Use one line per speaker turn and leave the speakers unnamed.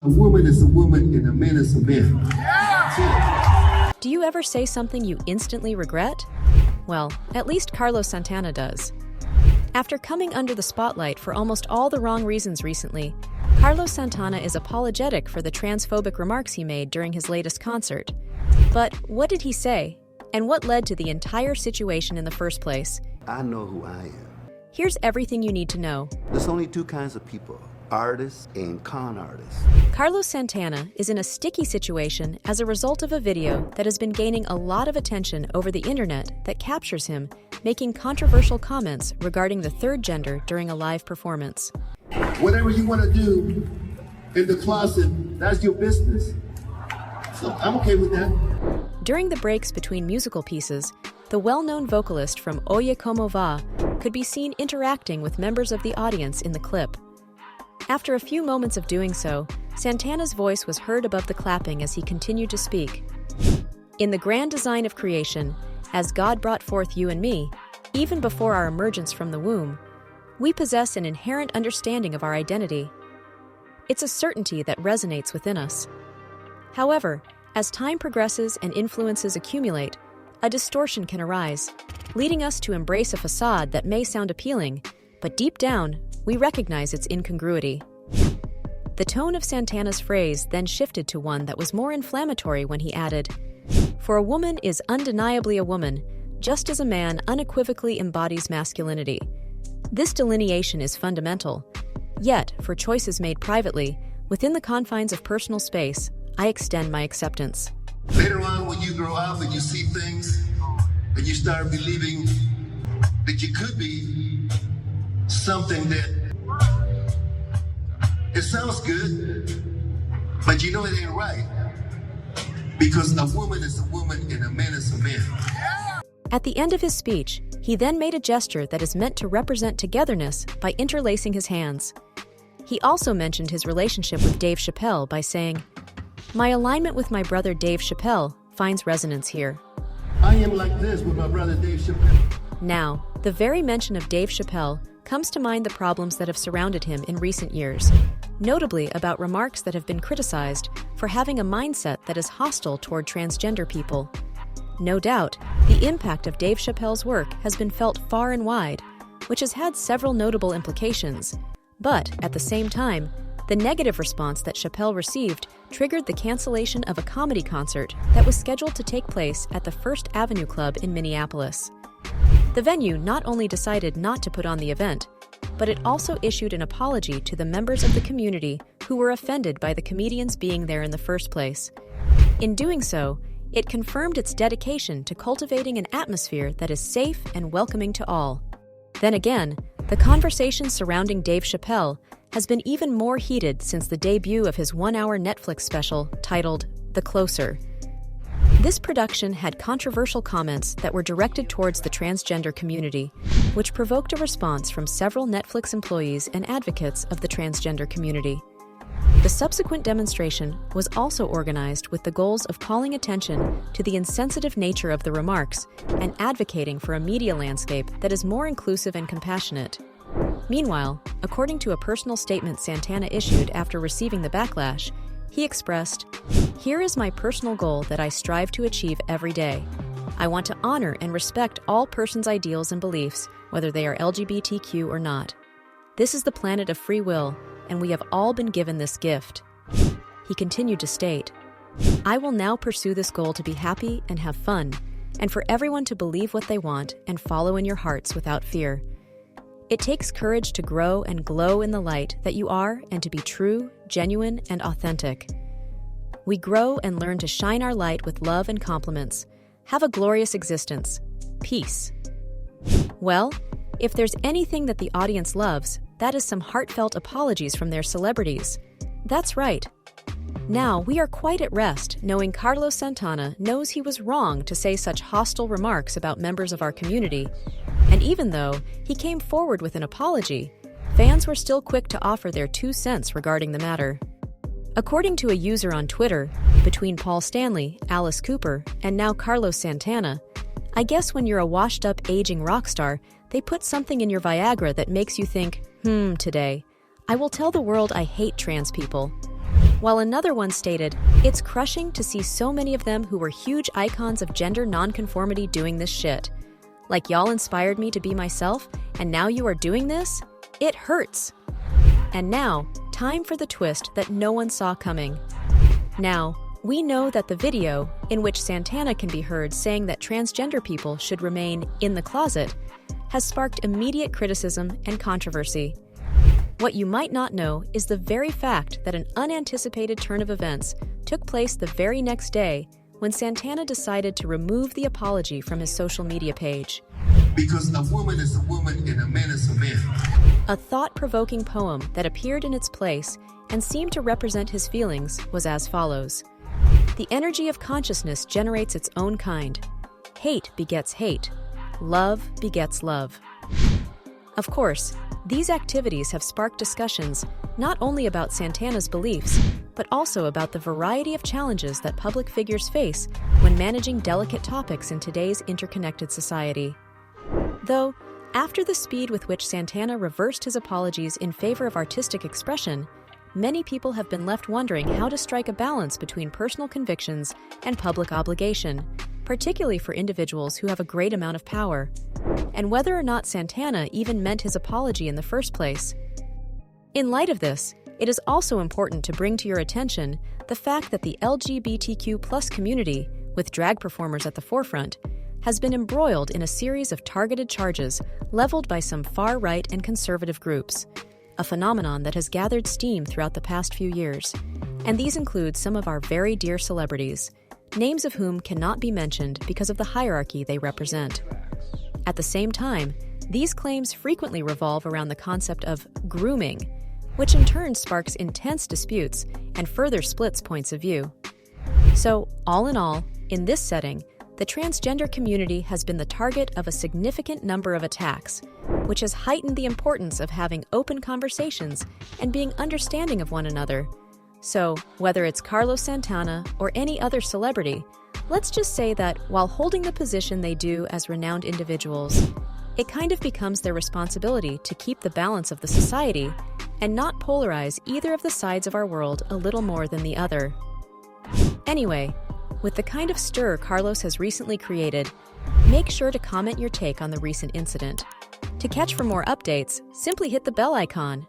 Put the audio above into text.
A woman is a woman and a man is a man. That's it.
Do you ever say something you instantly regret? Well, at least Carlos Santana does. After coming under the spotlight for almost all the wrong reasons recently, Carlos Santana is apologetic for the transphobic remarks he made during his latest concert. But what did he say? And what led to the entire situation in the first place?
I know who I am.
Here's everything you need to know.
There's only two kinds of people, artists and con artists.
Carlos Santana is in a sticky situation as a result of a video that has been gaining a lot of attention over the internet that captures him making controversial comments regarding the third gender during a live performance.
Whatever you want to do in the closet, that's your business. So I'm okay with that.
During the breaks between musical pieces, the well-known vocalist from Oye Como Va could be seen interacting with members of the audience in the clip. After a few moments of doing so, Santana's voice was heard above the clapping as he continued to speak. In the grand design of creation, as God brought forth you and me, even before our emergence from the womb, we possess an inherent understanding of our identity. It's a certainty that resonates within us. However, as time progresses and influences accumulate, a distortion can arise, leading us to embrace a facade that may sound appealing, but deep down, we recognize its incongruity. The tone of Santana's phrase then shifted to one that was more inflammatory when he added, "For a woman is undeniably a woman, just as a man unequivocally embodies masculinity. This delineation is fundamental. Yet, for choices made privately, within the confines of personal space, I extend my acceptance."
Later on, when you grow up and you see things and you start believing that you could be something that it sounds good, but you know it ain't right. Because a woman is a woman and a man is a man.
At the end of his speech, he then made a gesture that is meant to represent togetherness by interlacing his hands. He also mentioned his relationship with Dave Chappelle by saying, "My alignment with my brother Dave Chappelle finds resonance here."
I am like this with my brother Dave Chappelle.
Now, the very mention of Dave Chappelle comes to mind the problems that have surrounded him in recent years, notably about remarks that have been criticized for having a mindset that is hostile toward transgender people. No doubt, the impact of Dave Chappelle's work has been felt far and wide, which has had several notable implications. But, at the same time, the negative response that Chappelle received triggered the cancellation of a comedy concert that was scheduled to take place at the First Avenue Club in Minneapolis. The venue not only decided not to put on the event, but it also issued an apology to the members of the community who were offended by the comedians being there in the first place. In doing so, it confirmed its dedication to cultivating an atmosphere that is safe and welcoming to all. Then again, the conversation surrounding Dave Chappelle has been even more heated since the debut of his one-hour Netflix special titled The Closer. This production had controversial comments that were directed towards the transgender community, which provoked a response from several Netflix employees and advocates of the transgender community. The subsequent demonstration was also organized with the goals of calling attention to the insensitive nature of the remarks and advocating for a media landscape that is more inclusive and compassionate. Meanwhile, according to a personal statement Santana issued after receiving the backlash, he expressed, "Here is my personal goal that I strive to achieve every day. I want to honor and respect all persons' ideals and beliefs, whether they are LGBTQ or not. This is the planet of free will, and we have all been given this gift." He continued to state, "I will now pursue this goal to be happy and have fun, and for everyone to believe what they want and follow in your hearts without fear. It takes courage to grow and glow in the light that you are and to be true, genuine, and authentic. We grow and learn to shine our light with love and compliments. Have a glorious existence. Peace." Well, if there's anything that the audience loves, that is some heartfelt apologies from their celebrities. That's right. Now, we are quite at rest knowing Carlos Santana knows he was wrong to say such hostile remarks about members of our community. And even though he came forward with an apology, fans were still quick to offer their 2 cents regarding the matter. According to a user on Twitter, between Paul Stanley, Alice Cooper, and now Carlos Santana, I guess when you're a washed-up aging rock star, they put something in your Viagra that makes you think, today, I will tell the world I hate trans people. while another one stated, "It's crushing to see so many of them who were huge icons of gender nonconformity doing this shit. Like y'all inspired me to be myself, and now you are doing this? It hurts." And now, time for the twist that no one saw coming. Now, we know that the video, in which Santana can be heard saying that transgender people should remain in the closet, has sparked immediate criticism and controversy. What you might not know is the very fact that an unanticipated turn of events took place the very next day when Santana decided to remove the apology from his social media page.
Because a woman is a woman and a man is a man.
A thought-provoking poem that appeared in its place and seemed to represent his feelings was as follows. "The energy of consciousness generates its own kind. Hate begets hate. Love begets love." Of course, these activities have sparked discussions not only about Santana's beliefs, but also about the variety of challenges that public figures face when managing delicate topics in today's interconnected society. Though, after the speed with which Santana reversed his apologies in favor of artistic expression, many people have been left wondering how to strike a balance between personal convictions and public obligation, particularly for individuals who have a great amount of power, and whether or not Santana even meant his apology in the first place. In light of this, it is also important to bring to your attention the fact that the LGBTQ+ community, with drag performers at the forefront, has been embroiled in a series of targeted charges leveled by some far-right and conservative groups, a phenomenon that has gathered steam throughout the past few years. And these include some of our very dear celebrities, names of whom cannot be mentioned because of the hierarchy they represent. At the same time, these claims frequently revolve around the concept of grooming, which in turn sparks intense disputes and further splits points of view. So, all in all, in this setting, the transgender community has been the target of a significant number of attacks, which has heightened the importance of having open conversations and being understanding of one another. So, whether it's Carlos Santana or any other celebrity, let's just say that while holding the position they do as renowned individuals, it kind of becomes their responsibility to keep the balance of the society and not polarize either of the sides of our world a little more than the other. Anyway, with the kind of stir Carlos has recently created, make sure to comment your take on the recent incident. To catch for more updates, simply hit the bell icon.